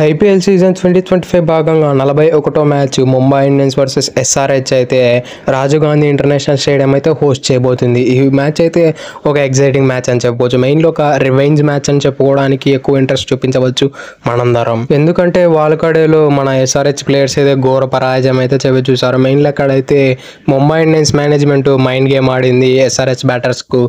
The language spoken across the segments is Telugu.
ఐపీఎల్ సీజన్ 2025 భాగంగా 41వ match Mumbai Indians versus SRH అయితే రాజీవ్ గాంధీ ఇంటర్నేషనల్ స్టేడియం అయితే హోస్ట్ చేయబోతుంది. ఈ మ్యాచ్ అయితే ఒక ఎగ్జైటింగ్ మ్యాచ్ అని చెప్పుకోవచ్చు. మెయిన్లో ఒక రివెంజ్ మ్యాచ్ అని చెప్పుకోవడానికి ఎక్కువ ఇంట్రెస్ట్ చూపించవచ్చు మనందరం. ఎందుకంటే వాల్కడేలో మన ఎస్ఆర్హెచ్ ప్లేయర్స్ అయితే ఘోర పరాజయం అయితే చూసారు. మెయిన్లో అక్కడైతే Mumbai Indians management mind game ఆడింది ఎస్ఆర్హెచ్ బ్యాటర్స్కు.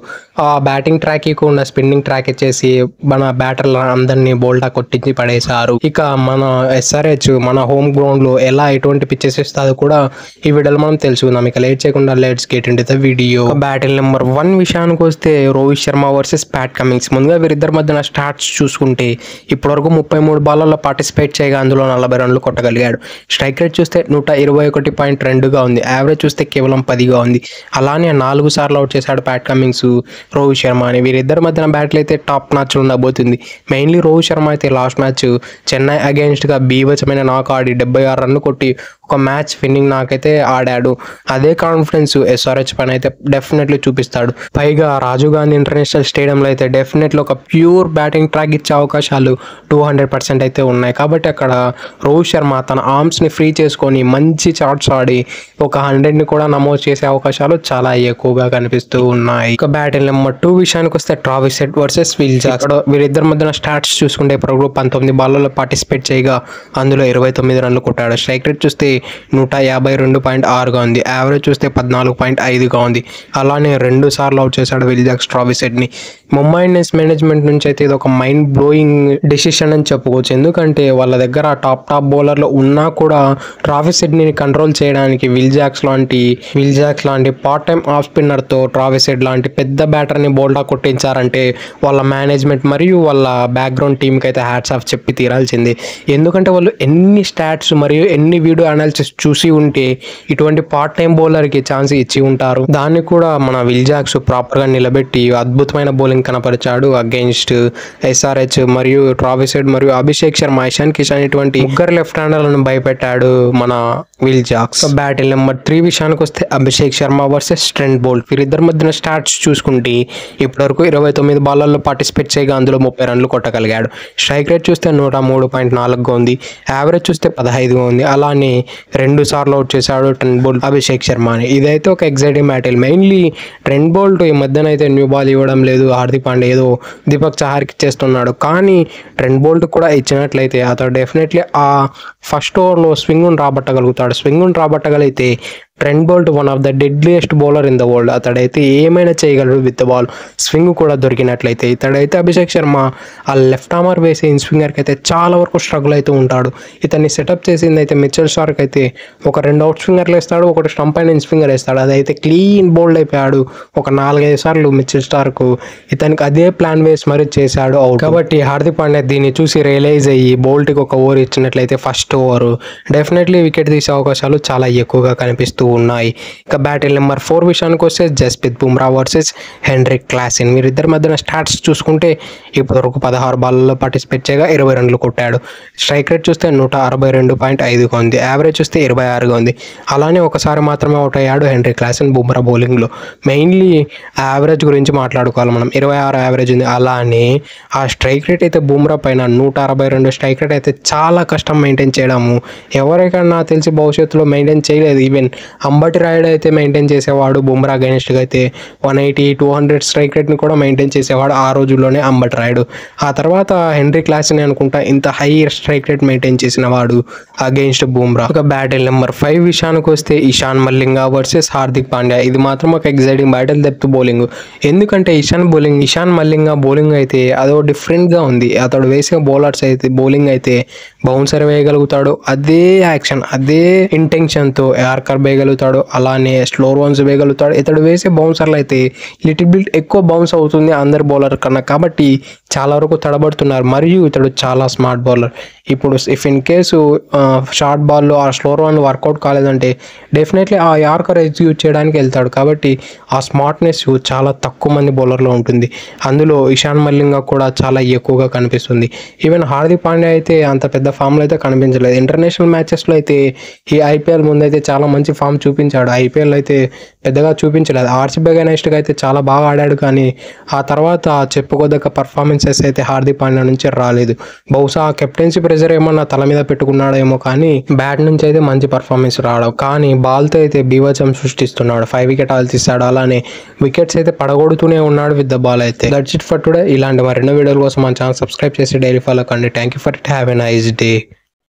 ఆ బ్యాటింగ్ ట్రాక్ ఉన్న స్పిన్నింగ్ ట్రాక్ ఇచ్చేసి మన బ్యాటర్ల అందరినీ బోల్టా కొట్టించి పడేశారు. ఇక మన ఎస్ఆర్హెచ్ మన హోమ్ గ్రౌండ్ లో ఎలా ఎటువంటి పిచ్చెస్ ఇస్తుందో కూడా ఈ వీడియోలో మనం తెలుసుకుందాం. ఇక లేట్ చేయకుండా let's get into the video. Battle number 1 విషయానికి వస్తే Rohit Sharma versus Pat Cummins. ముందుగా వీరిద్దరి మధ్యన స్టాట్స్ చూసుకుంటే ఇప్పటివరకు 33 బాల్లలో పార్టిసిపేట్ చేయగా అందులో 40 రన్లు కొట్టగలిగాడు. స్ట్రైక్ రేట్ చూస్తే 121.2గా ఉంది. యావరేజ్ చూస్తే కేవలం 10గా ఉంది. అలానే 4 సార్లు అవుట్ చేశాడు ప్యాట్ కమిన్స్ రోహిత్ శర్మ అని. వీరిద్దరి మధ్యన బ్యాటిల్ అయితే టాప్ మ్యాచ్ ఉండబోతుంది. మెయిన్లీ రోహిత్ శర్మ అయితే లాస్ట్ మ్యాచ్ చెన్నై అగేన్స్ట్గా బీభత్సమైన నాక్ ఆడి 76 రన్లు కొట్టి ఒక మ్యాచ్ విన్నింగ్ నాకైతే ఆడాడు. అదే కాన్ఫిడెన్స్ ఎస్ఆర్హెచ్ పైన అయితే డెఫినెట్లీ చూపిస్తాడు. పైగా రాజీవ్ గాంధీ ఇంటర్నేషనల్ స్టేడియంలో అయితే డెఫినెట్లీ ఒక ప్యూర్ బ్యాటింగ్ ట్రాక్ ఇచ్చే అవకాశాలు 200% అయితే ఉన్నాయి. కాబట్టి అక్కడ రోహిత్ శర్మ తన ఆర్మ్స్ని ఫ్రీ చేసుకొని మంచి షాట్స్ ఆడి ఒక 100ని కూడా నమోదు చేసే అవకాశాలు చాలా ఎక్కువగా కనిపిస్తూ ఉన్నాయి. ఇక బ్యాటిల్ నెంబర్ 2 విషయానికి వస్తే Travis Head versus Will Jacks. వీరిద్దరి మధ్యన స్టాట్స్ చూసుకుంటే ఇప్పుడు 19 బాల్లలో పార్టిసిపేట్ చేయగా అందులో 29 రన్లు కొట్టాడు. స్ట్రైక్ రేట్ చూస్తే 152.6గా ఉంది. యావరేజ్ చూస్తే 14.5గా ఉంది. అలానే 2 సార్లు అవుట్ చేశాడు విల్ జాక్స్ ట్రావిస్ హెడ్ని. ముంబై ఇండియన్స్ మేనేజ్మెంట్ నుంచి అయితే ఇది ఒక మైండ్ బ్లోయింగ్ డెసిషన్ అని చెప్పుకోవచ్చు. ఎందుకంటే వాళ్ళ దగ్గర టాప్ బౌలర్లు ఉన్నా కూడా ట్రావిస్ హెడ్ని కంట్రోల్ చేయడానికి విల్ జాక్స్ లాంటి పార్ట్ టైం ఆఫ్ స్పిన్నర్తో ట్రావిస్ హెడ్ లాంటి పెద్ద బ్యాటర్ని బౌల్డా కొట్టించారంటే వాళ్ళ మేనేజ్మెంట్ మరియు వాళ్ళ బ్యాక్గ్రౌండ్ టీంకి అయితే హ్యాట్స్ ఆఫ్ చెప్పి తీరాల్సిందే. ఎందుకంటే వాళ్ళు ఎన్ని స్టాట్స్ మరియు ఎన్ని వీడియో అనాలిసిస్ చూసి ఉంటే ఇటువంటి పార్ట్ టైం బౌలర్కి ఛాన్స్ ఇచ్చి ఉంటారు. దాన్ని కూడా మన విల్ జాక్స్ ప్రాపర్గా నిలబెట్టి అద్భుతమైన బౌలింగ్ కనపరిచాడు అగెయిన్స్ట్ ఎస్ఆర్హెచ్. మరియు ట్రావిస్ హెడ్ మరియు అభిషేక్ శర్మ, ఇషాన్ కిషన్ ఇటువంటి ముగ్గురు లెఫ్ట్ హ్యాండర్లను భయపెట్టాడు మన విల్ జాక్స్. బ్యాటిల్ నెంబర్ 3 విషయానికి వస్తే Abhishek Sharma versus Trent Boult. వీరిద్దరి మధ్యన స్టాట్స్ చూసుకుంటే ఇప్పటివరకు 29 బాల్లలో పార్టిసిపేట్ చేయగా అందులో 30 రన్లు కొట్టగలిగాడు. స్ట్రైక్ రేట్ చూస్తే 103.4గా ఉంది. యావరేజ్ చూస్తే 15గా ఉంది. అలానే 2 సార్లు అవుట్ చేశాడు ట్రెంట్ బోల్ట్ అభిషేక్ శర్మ అని. ఇదైతే ఒక exciting battle. Mainly Trent Boult ఈ మధ్యన అయితే న్యూ బాల్ ఇవ్వడం లేదు. హార్దిక్ పాండే ఏదో దీపక్ చహార్కి చేస్తున్నాడు. కానీ ట్రెంట్ బోల్ట్ కూడా ఇచ్చినట్లయితే అతడు డెఫినెట్లీ ఆ ఫస్ట్ ఓవర్లో స్వింగ్ను రాబట్టగలుగుతాడు. స్వింగ్ను రాబట్టగలిగితే Trent Boult one of the deadliest bowler in the world. అతడైతే ఏమైనా చేయగలడు విత్ ద బాల్. స్వింగ్ కూడా దొరికినట్లయితే ఇతడైతే అభిషేక్ శర్మ ఆ లెఫ్ట్ ఆర్మర్ వేసే ఇన్ స్వింగర్కి అయితే చాలా వరకు స్ట్రగుల్ అవుతూ ఉంటాడు. ఇతన్ని సెటప్ చేసింది అయితే మిచెల్ స్టార్క్ అయితే ఒక 2 అవుట్ స్వింగర్లు వేస్తాడు, ఒకటి స్టంప్ అయిన ఇన్ స్వింగర్ వేస్తాడు. అదైతే క్లీన్ బౌల్డ్ అయిపోయాడు. ఒక 4-5 సార్లు మిచెల్ స్టార్క్ ఇతనికి అదే ప్లాన్ వేసి మరీ చేశాడు అవుట్. కాబట్టి హార్దిక్ పాండ్యా దీన్ని చూసి రియలైజ్ అయ్యి బౌల్ట్కి ఒక ఓవర్ ఇచ్చినట్లయితే ఫస్ట్ ఓవర్ డెఫినెట్లీ వికెట్ తీసే అవకాశాలు చాలా ఎక్కువగా కనిపిస్తూ ఉన్నాయి. ఇక బ్యాటిల్ నెంబర్ 4 విషయానికి వస్తే Jasprit Bumrah versus Heinrich Klaasen. వీరిద్దరి మధ్యన స్టాట్స్ చూసుకుంటే ఇప్పటివరకు 16 బాల్లలో పార్టిసిపేట్ చేయగా 20 రన్లు కొట్టాడు. స్ట్రైక్ రేట్ చూస్తే 162.5గా ఉంది. యావరేజ్ చూస్తే 26గా ఉంది. అలానే ఒకసారి మాత్రమే అవుట్ అయ్యాడు హెన్రిక్ క్లాసెన్ బుమ్రా బౌలింగ్లో. మెయిన్లీ యావరేజ్ గురించి మాట్లాడుకోవాలి మనం. 26 యావరేజ్ ఉంది. అలానే ఆ స్ట్రైక్ రేట్ అయితే బుమ్రా పైన 162 స్ట్రైక్ రేట్ అయితే చాలా కష్టం మెయింటైన్ చేయడము. ఎవరికైనా తెలిసి భవిష్యత్తులో మెయింటైన్ చేయలేదు. ఈవెన్ అంబటి రాయుడు అయితే మెయింటైన్ చేసేవాడు. బుమ్రా అగైన్స్ట్గా అయితే 180-200 స్ట్రైక్ రేట్ని కూడా మెయింటైన్ చేసేవాడు ఆ రోజుల్లోనే అంబటి రాయుడు. ఆ తర్వాత హెన్రిక్ క్లాసెన్ అనుకుంటా ఇంత హై స్ట్రైక్ రేట్ మెయింటైన్ చేసిన వాడు అగైన్స్ట్ బుమ్రా. ఒక బ్యాటిల్ నెంబర్ 5 విషయానికి వస్తే ఇషాన్ మల్లింగ వర్సెస్ హార్దిక్ పాండ్యా. ఇది మాత్రం ఒక ఎగ్జైటింగ్ బ్యాటిల్ డెప్త్ బౌలింగ్. ఎందుకంటే ఇషాన్ మల్లింగ బౌలింగ్ అయితే అదో డిఫరెంట్గా ఉంది. అతడు వేసే బౌలర్స్ అయితే బౌలింగ్ అయితే బౌన్సర్ వేయగలుగుతాడు. అదే యాక్షన్ అదే ఇంటెన్షన్తో యార్కర్ వేయగలుగుతాడు. అలానే స్లో రన్స్ వేయగలుగుతాడు. ఇతడు వేసే బౌన్సర్లు అయితే లిటిల్ బిట్ ఎక్కువ బౌన్స్ అవుతుంది అందరి బౌలర్ కన్నా. కాబట్టి చాలా వరకు తడబడుతున్నారు. మరియు ఇతడు చాలా స్మార్ట్ బౌలర్. ఇప్పుడు ఇఫ్ ఇన్ కేసు షార్ట్ బాల్లో ఆ స్లో రన్ వర్కౌట్ కాలేదంటే డెఫినెట్లీ ఆ యార్కర్ ఎగ్జిక్యూట్ చేయడానికి వెళ్తాడు. కాబట్టి ఆ స్మార్ట్నెస్ చాలా తక్కువ మంది బౌలర్లో ఉంటుంది. అందులో ఇషాన్ మల్లింగ కూడా చాలా ఎక్కువగా కనిపిస్తుంది. ఈవెన్ హార్దిక్ పాండ్యా అయితే అంత పెద్ద ఫామ్లో అయితే కనిపించలేదు. ఇంటర్నేషనల్ మ్యాచెస్లో అయితే ఈ ఐపీఎల్ ముందైతే చాలా మంచి ఫామ్ ఫామ్ చూపించాడు. ఐపీఎల్ అయితే పెద్దగా చూపించలేదు. ఆర్సీబీ అగైనెస్ట్గా అయితే చాలా బాగా ఆడాడు, కానీ ఆ తర్వాత చెప్పుకోదగ్గ పర్ఫార్మెన్సెస్ అయితే హార్దిక్ పాండ్యా నుంచి రాలేదు. బహుశా ఆ కెప్టెన్సీ ప్రెజర్ ఏమన్నా తల మీద పెట్టుకున్నాడేమో, కానీ బ్యాట్ నుంచి అయితే మంచి పర్ఫార్మెన్స్ రావడం, కానీ బాల్తో అయితే బీభత్సం సృష్టిస్తున్నాడు. 5 వికెట్ ఆల్ తీస్తాడు, అలానే వికెట్స్ అయితే పడగొడుతూనే ఉన్నాడు విత్ ద బాల్. అయితే దట్స్ ఇట్ ఫర్ టుడే. ఇలాంటి మరెన్నో వీడియోల కోసం మన ఛానల్ సబ్స్క్రైబ్ చేసి డైలీ ఫాలో కండి. Thank you for it. Have a nice day.